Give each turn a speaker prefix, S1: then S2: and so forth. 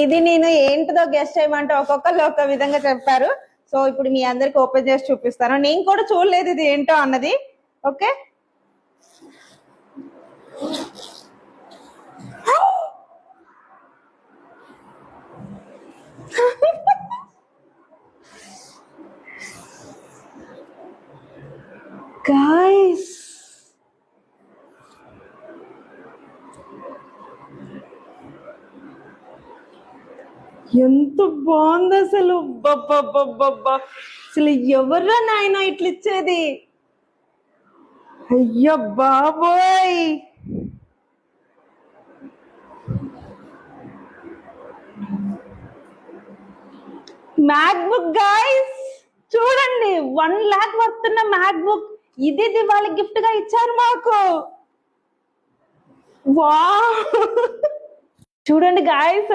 S1: ఇది నేను ఏంటిదో గెస్ట్ చేయమంటే ఒక్కొక్కరు ఒక విధంగా చెప్పారు. సో ఇప్పుడు మీ అందరికి ఓపెన్ చేసి చూపిస్తాను. నేను కూడా చూడలేదు ఇది ఏంటో అన్నది. ఓకే, గాయ్స్ ఎంత బాగుంది అసలు. అసలు ఎవర్రా నాయన ఇట్లా ఇచ్చేది? అయ్యో బాబోయ్, మ్యాక్ బుక్ గాయ్స్ చూడండి, 1 lakh వస్తున్న మ్యాక్ బుక్ ఇది దివాళీ గిఫ్ట్ గా ఇచ్చారు మాకు. వా చూడండి గాయ్స్.